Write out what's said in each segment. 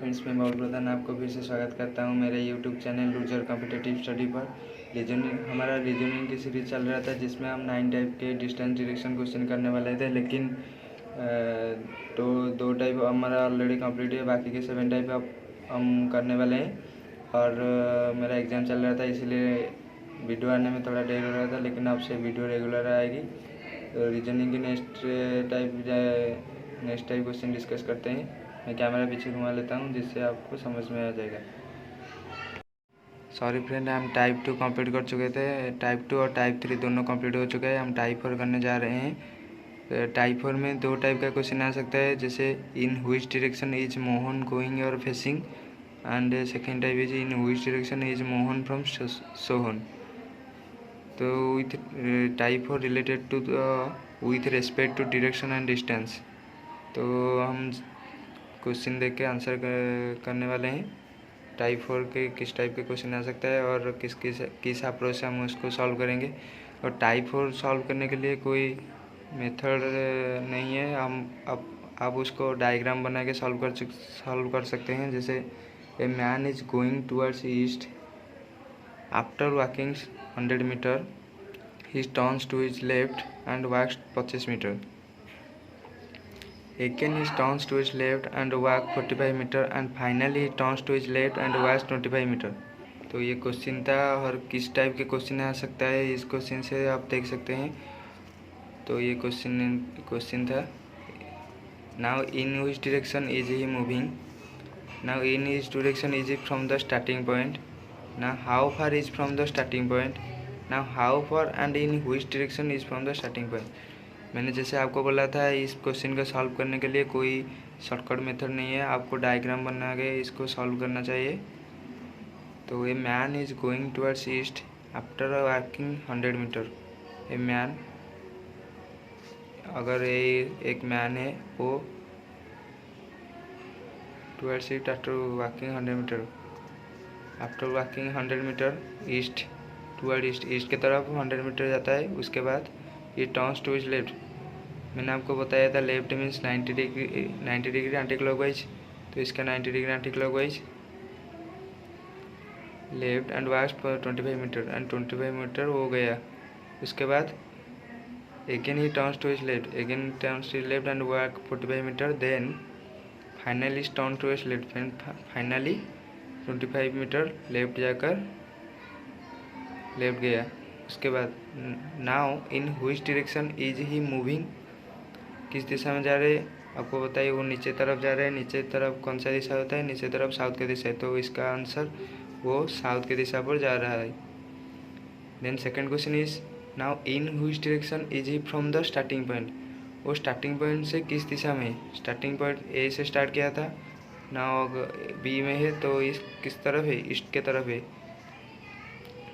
Friends, मैं बाबुल प्रधान आपको फिर से स्वागत करता हूं मेरे YouTube channel loser competitive study पर। हमारा रीजनिंग की सीरीज चल रहा था जिसमें हम 9 टाइप के डिस्टेंस डायरेक्शन क्वेश्चन करने वाले थे, लेकिन तो 2 टाइप हमारा ऑलरेडी कंप्लीट है, बाकी के 7 टाइप अब हम करने वाले हैं। और मेरा एग्ज़ाम चल रहा था, इसीलिए वीडियो आने में थोड़ा देर हो रहा था, लेकिन अब से वीडियो रेगुलर आएगी। तो रीजनिंग की नेक्स्ट टाइप क्वेश्चन डिस्कस करते हैं। मैं कैमरा पीछे घुमा लेता हूं जिससे आपको समझ में आ जाएगा। सॉरी फ्रेंड, हम टाइप 2 कंप्लीट कर चुके थे। टाइप 2 और टाइप 3 दोनों कंप्लीट हो चुके हैं। हम टाइप 4 करने जा रहे हैं। टाइप 4 में 2 टाइप का क्वेश्चन आ सकता है, जैसे in which direction is Mohan going और facing, and second type is in which direction is Mohan from Sohan. तो with type 4 related to with respect to direction and distance, तो हम क्वेश्चन देख के आंसर करने वाले हैं। टाइप 4 के किस टाइप के क्वेश्चन आ सकता है और किस अप्रोच से हम उसको सॉल्व करेंगे। और टाइप 4 सॉल्व करने के लिए कोई मेथड नहीं है, हम अब उसको डायग्राम बना के सॉल्व कर सकते हैं। जैसे a man is going towards east, after walking 100 metre he turns to his left and walks 25 metre. Again he turns to his left and walks 45 meter, and finally he turns to his left and walks 25 meter। तो ये question था, और किस type के question आ सकता है इस question से आप देख सकते हैं। तो ये क्वेश्चन था, now in which direction is he moving, now in which direction is it from the starting point, now how far is from the starting point, now how far and in which direction is from the starting point. मैंने जैसे आपको बोला था, इस question को solve करने के लिए कोई शॉर्टकट मेथड नहीं है, आपको डायग्राम बना के इसको सॉल्व करना चाहिए। तो a man is going towards east after walking 100 metre. A man, अगर एक मैन है वो towards east after walking 100 metre, after walking 100 metre east toward east की तरफ 100 मीटर जाता है। उसके बाद ये टर्न्स टू हिज लेफ्ट। मैंने आपको बताया था left means 90 degree anti clockwise, तो इसका 90 degree anti clockwise left and walks 25 metre, and 25 metre हो गया। उसके बाद again he turns to his left, again turns to his left and walk 45 metre, then finally turn to his left, finally 25 metre left जाकर left गया। उसके बाद now in which direction is he moving, किस दिशा में जा रहे हैं आपको बताइए। वो नीचे तरफ जा रहे हैं, नीचे तरफ कौन सा दिशा होता है, नीचे तरफ साउथ की दिशा है, तो इसका आंसर वो साउथ की दिशा पर जा रहा है। Then second question is now in which direction is he from the starting point, वो स्टार्टिंग पॉइंट से किस दिशा में। स्टार्टिंग पॉइंट ए से स्टार्ट किया था, नाउ बी में है, तो इस किस तरफ है, ईस्ट के तरफ है,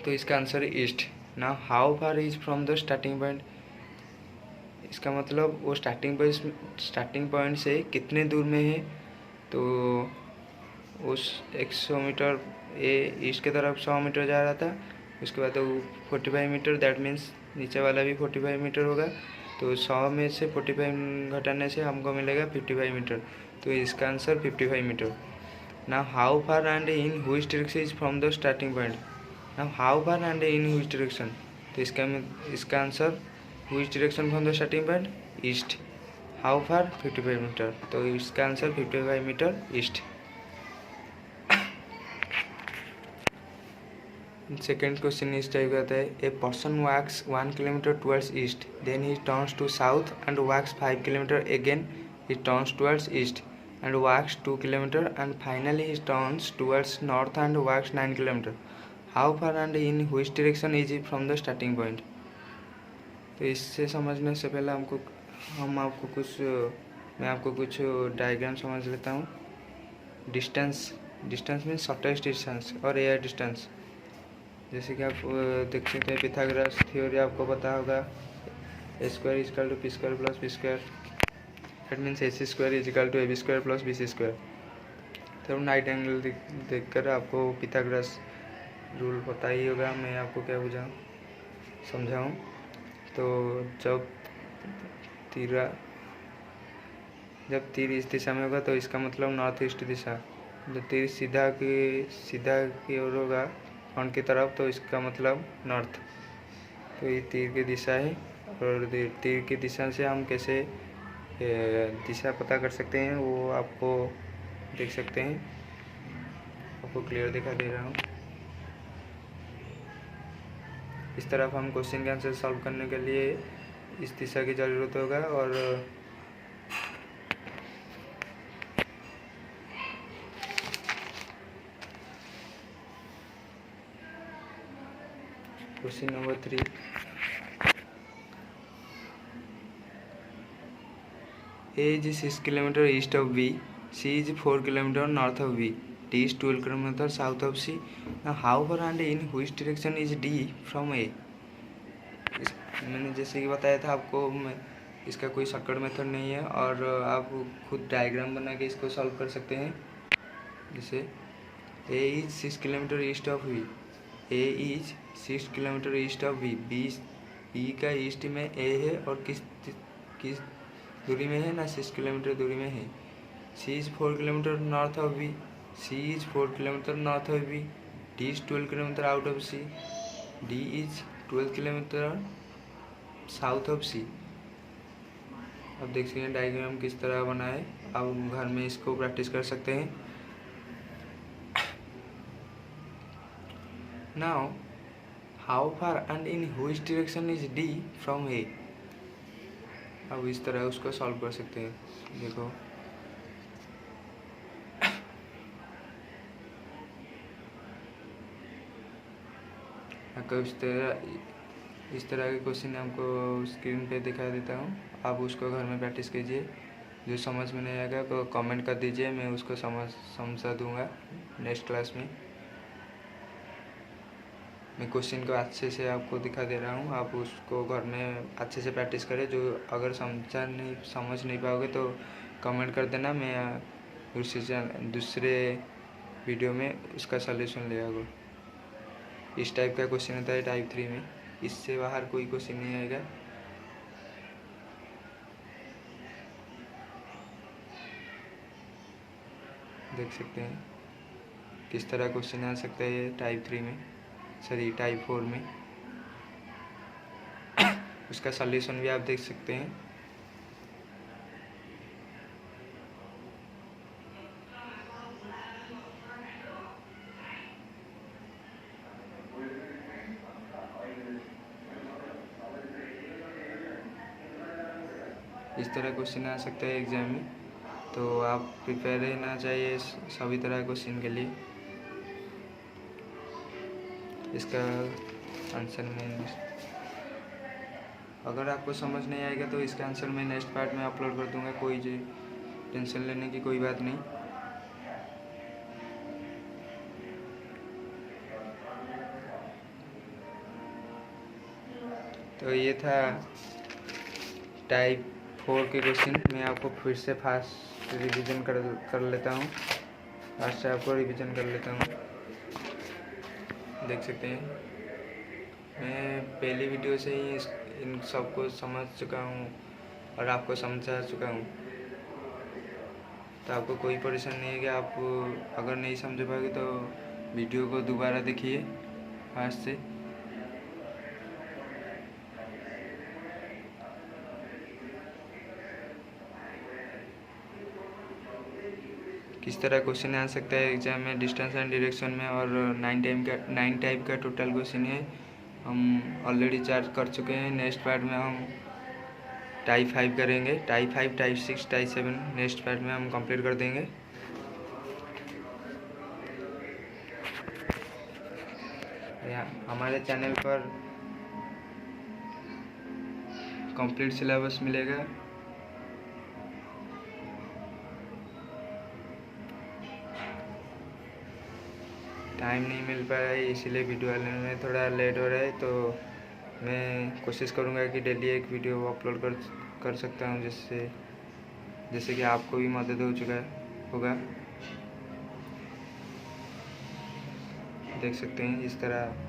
तो इसका आंसर है east. Now how far is from the starting point, इसका मतलब वो स्टार्टिंग पॉइंट से कितने दूर में है। तो उस 100 मीटर ए ईस्ट की तरफ 100 मीटर जा रहा था। उसके बाद तो 45 मीटर, दैट मीन्स नीचे वाला भी 45 मीटर होगा। तो 100 में से 45 घटाने से हमको मिलेगा 55 मीटर, तो इसका answer 55 metre. Now how far and in which direction is from the starting point, now how far and in which direction, तो इसका answer which direction from the starting point east, how far 55 metre, तो इसका answer 55 metre east. Second question इस type का आता है, a person walks 1 kilometre towards east, then he turns to south and walks 5 kilometre, again he turns towards east and walks 2 kilometre, and finally he turns towards north and walks 9 kilometre. How far and in which direction is he from the starting point. तो इससे समझने से पहले मैं आपको कुछ diagram समझ लेता हूँ। डिस्टेंस मीन्स शॉर्टेस्ट डिस्टेंस और एयर डिस्टेंस। जैसे कि आप देख सकते हैं, पिथागोरस थ्योरी आपको पता होगा, A square is equal to P square plus B square, that means A C square is equal to A B square plus B C square. तो नाइट एंगल देखकर आपको पिथागोरस रूल पता ही होगा, मैं आपको क्या समझाऊँ। तो जब तीर इस दिशा में होगा तो इसका मतलब नॉर्थ ईस्ट दिशा, जो तीर सीधा की ओर होगा फ्रंट की तरफ, तो इसका मतलब नॉर्थ। तो ये तीर की दिशा है, और तीर की दिशा से हम कैसे दिशा पता कर सकते हैं वो आपको देख सकते हैं। आपको क्लियर दिखा दे रहा हूँ। इस तरफ हम क्वेश्चन के आंसर सॉल्व करने के लिए इस दिशा की ज़रूरत होगा, और question number 3, A is 6 km east of B, C is 4 km north of B, D is 12 km south of C. Now how far and in which direction is D from A? मैंने जैसे कि बताया था आपको, इसका कोई shortcut method नहीं है, और आप खुद डायग्राम बना के इसको सॉल्व कर सकते हैं। जैसे A is 6 km east of B, A is 6 km east of B, B का ईस्ट में A है, और किस दूरी में है ना, 6 किलोमीटर दूरी में है। C is 4 kilometre north of B, C is 4 kilometre north of B, D is 12 kilometre out of C, D is 12 kilometre south of C। अब देख सकते हैं डायग्राम किस तरह बना है। आप घर में इसको प्रैक्टिस कर सकते हैं। Now how far and in which direction is D from A? अब इस तरह उसको सॉल्व कर सकते हैं। देखो, आपको इस तरह के क्वेश्चन आपको स्क्रीन पे दिखा देता हूँ। आप उसको घर में प्रैक्टिस कीजिए। जो समझ में नहीं आएगा तो कमेंट कर दीजिए, मैं उसको समझा दूँगा नेक्स्ट क्लास में। मैं क्वेश्चन को अच्छे से आपको दिखा दे रहा हूँ, आप उसको घर में अच्छे से प्रैक्टिस करें। जो अगर समझ नहीं पाओगे तो कमेंट कर देना, मैं दूसरे वीडियो में उसका सलूशन ले आऊँगा। इस टाइप का क्वेश्चन होता है टाइप 3 में, इससे बाहर कोई क्वेश्चन नहीं आएगा। देख सकते हैं किस तरह क्वेश्चन आ सकता है टाइप 3 में, सॉरी टाइप 4 में। उसका सॉल्यूशन भी आप देख सकते हैं। इस तरह क्वेश्चन आ सकता है एग्जाम में, तो आप प्रिपेयर रहना चाहिए सभी तरह क्वेश्चन के लिए। इसका आंसर में अगर आपको समझ नहीं आएगा तो इसका आंसर मैं नेक्स्ट पार्ट में अपलोड कर दूंगा, कोई टेंशन लेने की कोई बात नहीं। तो ये था टाइप 4 के क्वेश्चन। मैं आपको फिर से फास्ट रिवीजन कर लेता हूँ, फास्ट से आपको रिवीजन कर लेता हूँ। देख सकते हैं मैं पहली वीडियो से ही इन सबको समझ चुका हूँ और आपको समझा चुका हूँ, तो आपको कोई परेशानी नहीं है कि आप अगर नहीं समझ पाओगे तो वीडियो को दोबारा देखिए फास्ट से। किस तरह क्वेश्चन आ सकता है एग्जाम में डिस्टेंस एंड डायरेक्शन में, और 9 टाइप का टोटल क्वेश्चन है। हम ऑलरेडी 4 कर चुके हैं। नेक्स्ट पार्ट में हम टाइप 5 करेंगे, type 5, type 6, type 7 next part में हम कंप्लीट कर देंगे। हमारे चैनल पर कंप्लीट सिलेबस मिलेगा। टाइम नहीं मिल पाया है इसीलिए वीडियो आने में थोड़ा लेट हो रहा है, तो मैं कोशिश करूँगा कि डेली एक वीडियो अपलोड कर सकता हूँ, जैसे कि आपको भी मदद हो चुका होगा। देख सकते हैं इस तरह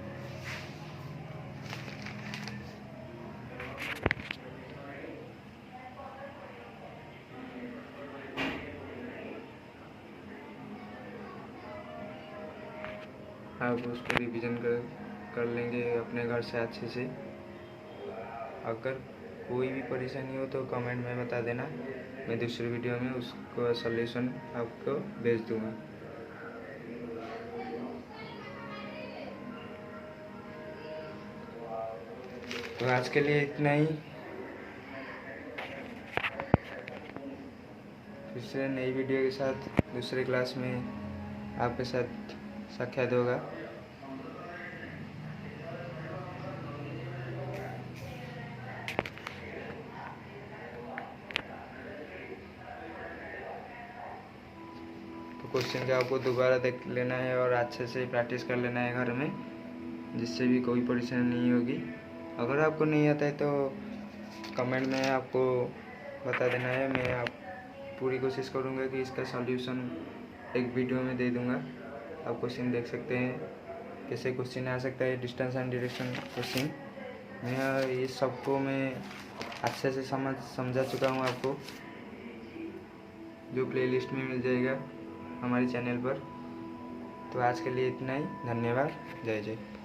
आप उसको रिवीजन कर लेंगे अपने घर से अच्छे से। अगर कोई भी परेशानी हो तो कमेंट में बता देना, मैं दूसरी वीडियो में उसको सॉल्यूशन आपको भेज दूँगा। तो आज के लिए इतना ही। फिर से नई वीडियो के साथ दूसरे क्लास में आपके साथ साक्षात होगा। तो क्वेश्चन का आपको दोबारा देख लेना है और अच्छे से प्रैक्टिस कर लेना है घर में, जिससे भी कोई परेशानी नहीं होगी। अगर आपको नहीं आता है तो कमेंट में आपको बता देना है, मैं आप पूरी कोशिश करूँगा कि इसका सॉल्यूशन एक वीडियो में दे दूँगा। आप क्वेश्चन देख सकते हैं कैसे क्वेश्चन आ सकता है, डिस्टेंस एंड डायरेक्शन क्वेश्चन। मैं ये सबको मैं अच्छे से समझा चुका हूँ आपको, जो प्लेलिस्ट में मिल जाएगा हमारे चैनल पर। तो आज के लिए इतना ही। धन्यवाद। जय जय।